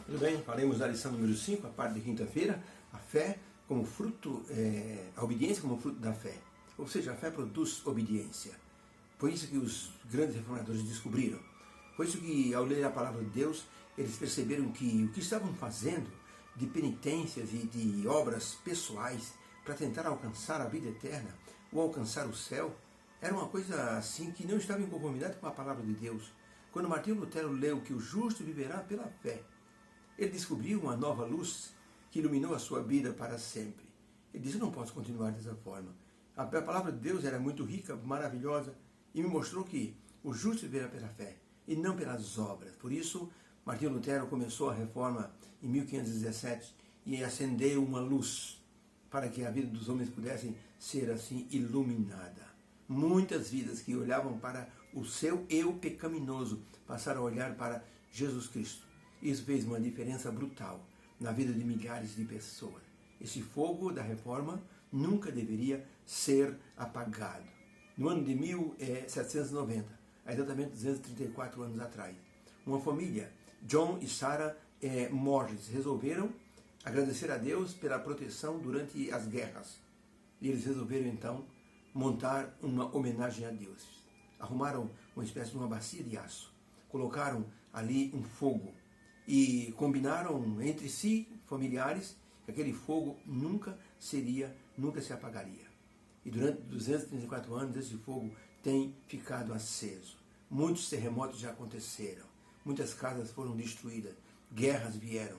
Tudo bem? Faremos da lição número 5, a parte de quinta-feira, a fé como fruto, a obediência como fruto da fé. Ou seja, a fé produz obediência. Foi isso que os grandes reformadores descobriram. Foi isso que, ao ler a palavra de Deus, eles perceberam que o que estavam fazendo de penitências e de obras pessoais para tentar alcançar a vida eterna ou alcançar o céu, era uma coisa assim que não estava em conformidade com a palavra de Deus. Quando Martinho Lutero leu que o justo viverá pela fé, ele descobriu uma nova luz que iluminou a sua vida para sempre. Ele disse: eu não posso continuar dessa forma. A palavra de Deus era muito rica, maravilhosa, e me mostrou que o justo viverá pela fé e não pelas obras. Por isso, Martinho Lutero começou a reforma em 1517 e acendeu uma luz para que a vida dos homens pudesse ser assim iluminada. Muitas vidas que olhavam para o seu eu pecaminoso passaram a olhar para Jesus Cristo. Isso fez uma diferença brutal na vida de milhares de pessoas. Esse fogo da reforma nunca deveria ser apagado. No ano de 1790, há exatamente 234 anos atrás, uma família, John e Sarah Morris, resolveram agradecer a Deus pela proteção durante as guerras. E eles resolveram então montar uma homenagem a Deus. Arrumaram uma espécie de uma bacia de aço, colocaram ali um fogo e combinaram entre si, familiares, que aquele fogo nunca se apagaria. E durante 234 anos esse fogo tem ficado aceso. Muitos terremotos já aconteceram, muitas casas foram destruídas, guerras vieram,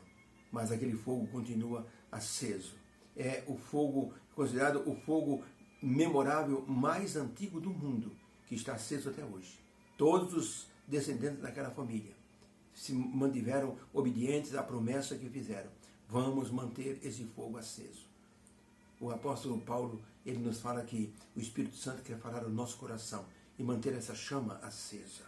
mas aquele fogo continua aceso. É o fogo considerado o fogo memorável mais antigo do mundo, que está aceso até hoje. Todos os descendentes daquela família se mantiveram obedientes à promessa que fizeram. Vamos manter esse fogo aceso. O apóstolo Paulo, ele nos fala que o Espírito Santo quer falar ao nosso coração e manter essa chama acesa.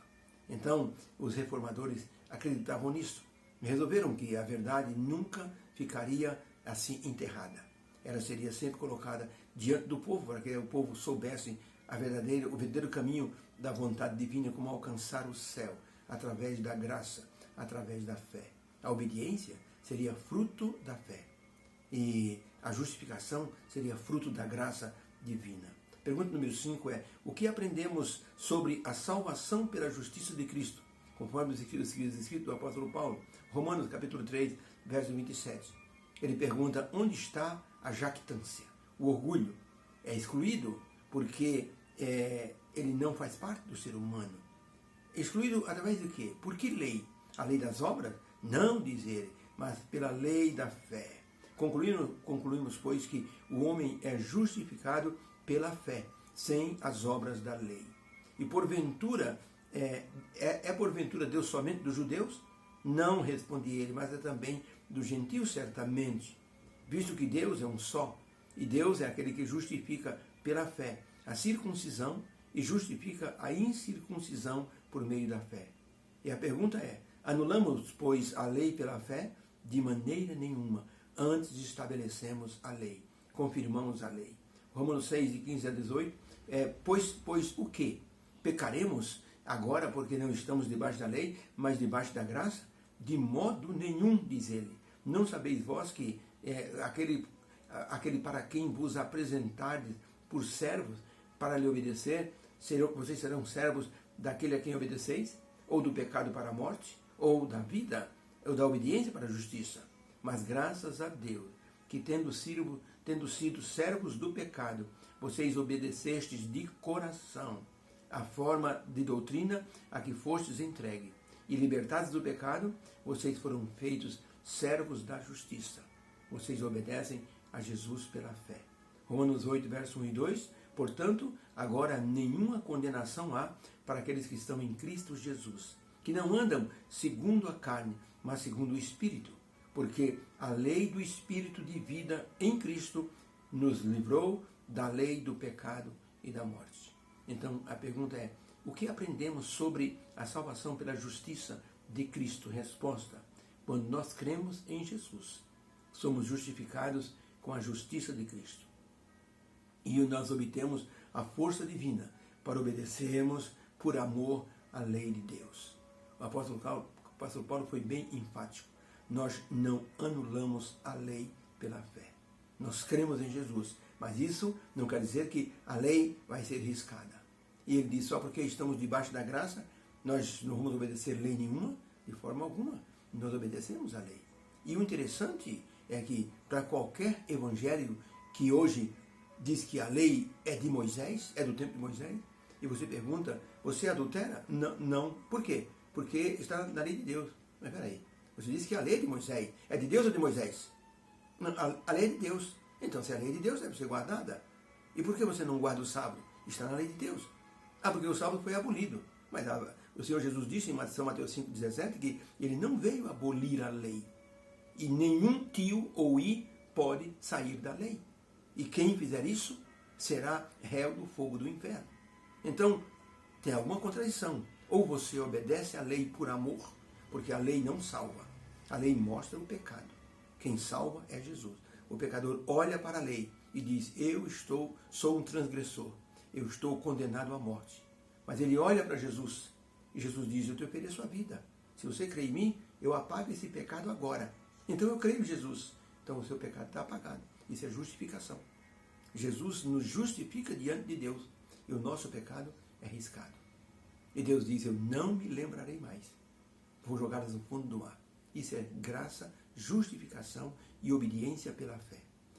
Então, os reformadores acreditavam nisso. Resolveram que a verdade nunca ficaria assim enterrada. Ela seria sempre colocada diante do povo, para que o povo soubesse o verdadeiro caminho da vontade divina, como alcançar o céu, através da graça, através da fé. A obediência seria fruto da fé. E a justificação seria fruto da graça divina. Pergunta número 5 é: o que aprendemos sobre a salvação pela justiça de Cristo? Conforme os escritos do apóstolo Paulo, Romanos capítulo 3, verso 27. Ele pergunta: onde está a jactância? O orgulho é excluído porque ele não faz parte do ser humano. Excluído através de quê? Por que lei? A lei das obras? Não, diz ele, mas pela lei da fé. Concluímos, pois, que o homem é justificado pela fé, sem as obras da lei. E porventura, porventura Deus somente dos judeus? Não, responde ele, mas é também dos gentios, certamente. Visto que Deus é um só, e Deus é aquele que justifica pela fé a circuncisão e justifica a incircuncisão por meio da fé. E a pergunta é: anulamos, pois, a lei pela fé? De maneira nenhuma. Antes estabelecemos a lei, confirmamos a lei. Romanos 6, de 15 a 18, pois o quê? Pecaremos agora porque não estamos debaixo da lei, mas debaixo da graça? De modo nenhum, diz ele. Não sabeis vós que aquele para quem vos apresentardes por servos para lhe obedecer, vocês serão servos daquele a quem obedeceis? Ou do pecado para a morte? Ou da vida? Ou da obediência para a justiça? Mas graças a Deus, que tendo sido servos do pecado, vocês obedecestes de coração a forma de doutrina a que fostes entregue. E libertados do pecado, vocês foram feitos servos da justiça. Vocês obedecem a Jesus pela fé. Romanos 8, verso 1 e 2. Portanto, agora nenhuma condenação há para aqueles que estão em Cristo Jesus, que não andam segundo a carne, mas segundo o Espírito. Porque a lei do Espírito de vida em Cristo nos livrou da lei do pecado e da morte. Então, a pergunta é: o que aprendemos sobre a salvação pela justiça de Cristo? Resposta: quando nós cremos em Jesus, somos justificados com a justiça de Cristo. E nós obtemos a força divina para obedecermos por amor à lei de Deus. O apóstolo Paulo foi bem enfático. nós não anulamos a lei pela fé. Nós cremos em Jesus, mas isso não quer dizer que a lei vai ser riscada. E ele diz, só porque estamos debaixo da graça, nós não vamos obedecer lei nenhuma, de forma alguma, nós obedecemos a lei. E o interessante é que para qualquer evangelho que hoje diz que a lei é de Moisés, é do tempo de Moisés, e você pergunta, você adultera? Não, não. Por quê? Porque está na lei de Deus. Mas peraí, você disse que a lei é de Moisés, é de Deus ou de Moisés? Não, a lei é de Deus. Então, se é a lei de Deus, deve ser guardada. E por que você não guarda o sábado? Está na lei de Deus. Ah, porque o sábado foi abolido. Mas o Senhor Jesus disse em São Mateus 5,17 que ele não veio abolir a lei. E nenhum tio ou i pode sair da lei. E quem fizer isso será réu do fogo do inferno. Então, tem alguma contradição. Ou você obedece à lei por amor, porque a lei não salva. A lei mostra o pecado. Quem salva é Jesus. O pecador olha para a lei e diz, sou um transgressor. Eu estou condenado à morte. Mas ele olha para Jesus e Jesus diz, eu te ofereço a vida. Se você crê em mim, eu apago esse pecado agora. Então eu creio em Jesus. Então o seu pecado está apagado. Isso é justificação. Jesus nos justifica diante de Deus. E o nosso pecado é riscado. E Deus diz, eu não me lembrarei mais. Vou jogá-las no fundo do mar. Isso é graça, justificação e obediência pela fé.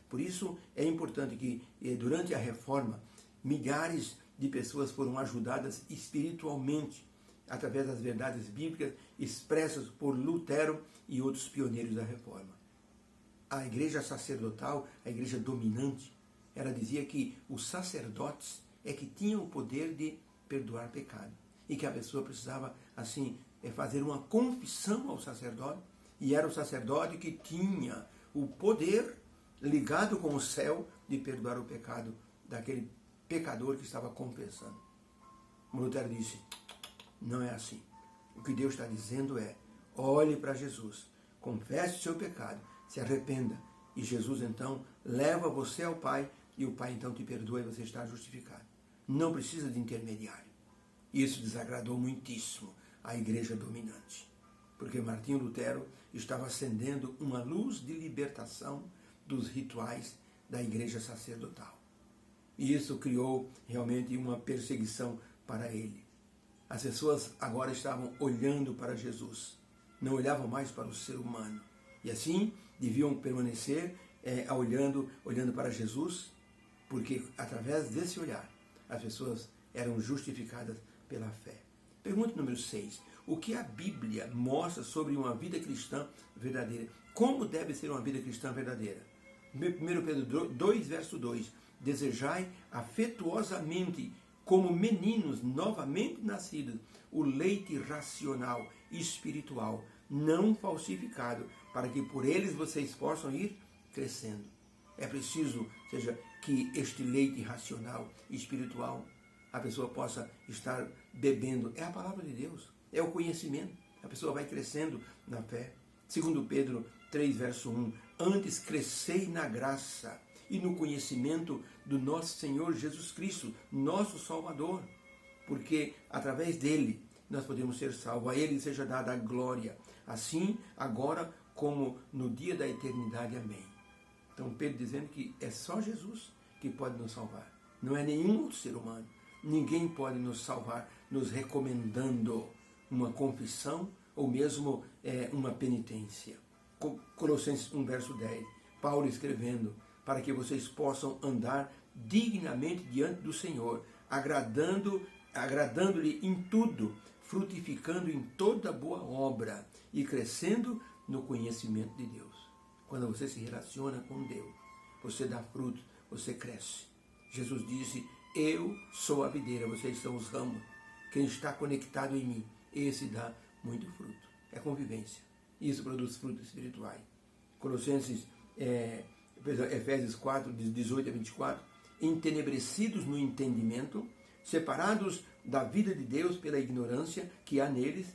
Por isso é importante que durante a reforma, milhares de pessoas foram ajudadas espiritualmente através das verdades bíblicas expressas por Lutero e outros pioneiros da reforma. A igreja sacerdotal, a igreja dominante, ela dizia que os sacerdotes é que tinham o poder de perdoar pecado. E que a pessoa precisava, assim, fazer uma confissão ao sacerdote. E era o sacerdote que tinha o poder ligado com o céu de perdoar o pecado daquele pecador que estava confessando. Lutero disse, não é assim. O que Deus está dizendo é, olhe para Jesus, confesse o seu pecado, se arrependa. E Jesus então leva você ao Pai e o Pai então te perdoa e você está justificado. Não precisa de intermediário. Isso desagradou muitíssimo a igreja dominante, porque Martinho Lutero estava acendendo uma luz de libertação dos rituais da igreja sacerdotal. E isso criou realmente uma perseguição para ele. As pessoas agora estavam olhando para Jesus, não olhavam mais para o ser humano. E assim deviam permanecer olhando para Jesus, porque através desse olhar as pessoas eram justificadas pela fé. Pergunta número 6. O que a Bíblia mostra sobre uma vida cristã verdadeira? Como deve ser uma vida cristã verdadeira? 1 Pedro 2, verso 2. Desejai afetuosamente, como meninos novamente nascidos, o leite racional e espiritual, não falsificado, para que por eles vocês possam ir crescendo. É preciso, que este leite racional e espiritual a pessoa possa estar bebendo. É a palavra de Deus, é o conhecimento. A pessoa vai crescendo na fé. 2 Pedro 3, verso 1. Antes crescei na graça e no conhecimento do nosso Senhor Jesus Cristo, nosso Salvador. Porque através dele nós podemos ser salvos. A ele seja dada a glória. Assim, agora, como no dia da eternidade. Amém. Então Pedro dizendo que é só Jesus que pode nos salvar. Não é nenhum outro ser humano. Ninguém pode nos salvar nos recomendando uma confissão ou mesmo uma penitência. Colossenses 1, verso 10. Paulo escrevendo, para que vocês possam andar dignamente diante do Senhor, agradando-lhe em tudo, frutificando em toda boa obra e crescendo no conhecimento de Deus. Quando você se relaciona com Deus, você dá fruto, você cresce. Jesus disse, eu sou a videira, vocês são os ramos. Quem está conectado em mim, esse dá muito fruto. É convivência. Isso produz frutos espirituais. Efésios 4, 18 a 24. Entenebrecidos no entendimento, separados da vida de Deus pela ignorância que há neles,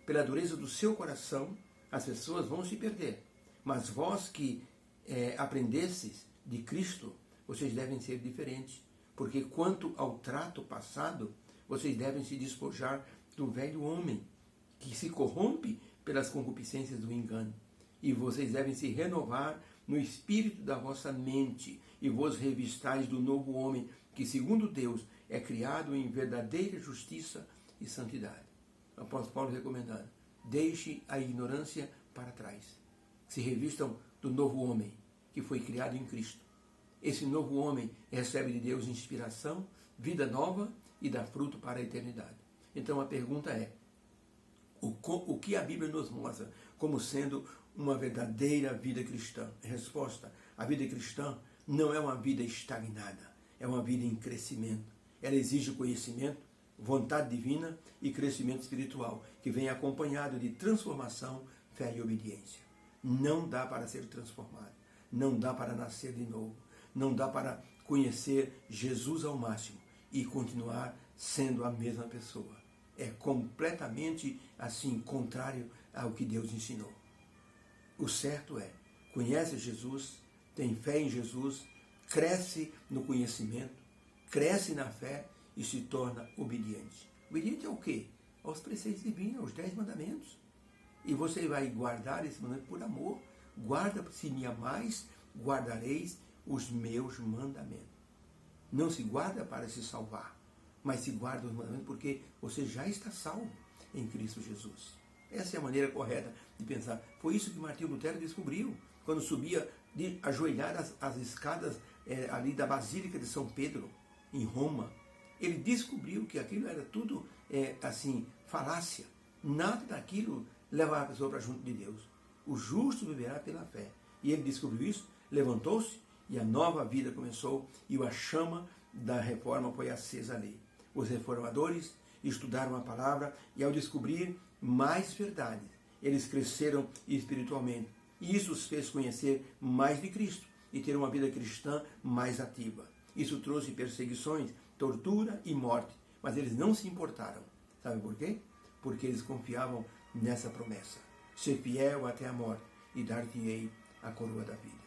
pela dureza do seu coração, as pessoas vão se perder. Mas vós que aprendestes de Cristo, vocês devem ser diferentes. Porque quanto ao trato passado, vocês devem se despojar do velho homem, que se corrompe pelas concupiscências do engano, e vocês devem se renovar no espírito da vossa mente, e vos revistais do novo homem, que segundo Deus é criado em verdadeira justiça e santidade. O apóstolo Paulo recomendando: deixe a ignorância para trás. Se revistam do novo homem, que foi criado em Cristo. Esse novo homem recebe de Deus inspiração, vida nova e dá fruto para a eternidade. Então a pergunta é: o que a Bíblia nos mostra como sendo uma verdadeira vida cristã? Resposta: a vida cristã não é uma vida estagnada, é uma vida em crescimento. Ela exige conhecimento, vontade divina e crescimento espiritual, que vem acompanhado de transformação, fé e obediência. Não dá para ser transformado, não dá para nascer de novo, não dá para conhecer Jesus ao máximo e continuar sendo a mesma pessoa. É completamente assim, contrário ao que Deus ensinou. O certo é: conhece Jesus, tem fé em Jesus, cresce no conhecimento, cresce na fé e se torna obediente. Obediente é o quê? Aos preceitos divinos, aos 10 mandamentos. E você vai guardar esse mandamento por amor. Guarda, se me amais, guardareis os meus mandamentos. Não se guarda para se salvar, mas se guarda os mandamentos porque você já está salvo em Cristo Jesus. Essa é a maneira correta de pensar. Foi isso que Martinho Lutero descobriu quando subia de ajoelhar as escadas ali da Basílica de São Pedro, em Roma. Ele descobriu que aquilo era tudo assim, falácia. Nada daquilo levava a pessoa para junto de Deus. O justo viverá pela fé. E ele descobriu isso, levantou-se e a nova vida começou e a chama da reforma foi acesa ali. Os reformadores estudaram a palavra e ao descobrir mais verdades, eles cresceram espiritualmente. E isso os fez conhecer mais de Cristo e ter uma vida cristã mais ativa. Isso trouxe perseguições, tortura e morte, mas eles não se importaram. Sabe por quê? Porque eles confiavam nessa promessa: ser fiel até a morte e dar-te-ei a coroa da vida.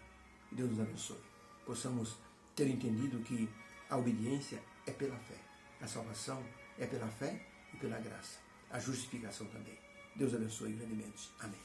Deus nos abençoe. Possamos ter entendido que a obediência é pela fé. A salvação é pela fé e pela graça. A justificação também. Deus abençoe grandemente. Amém.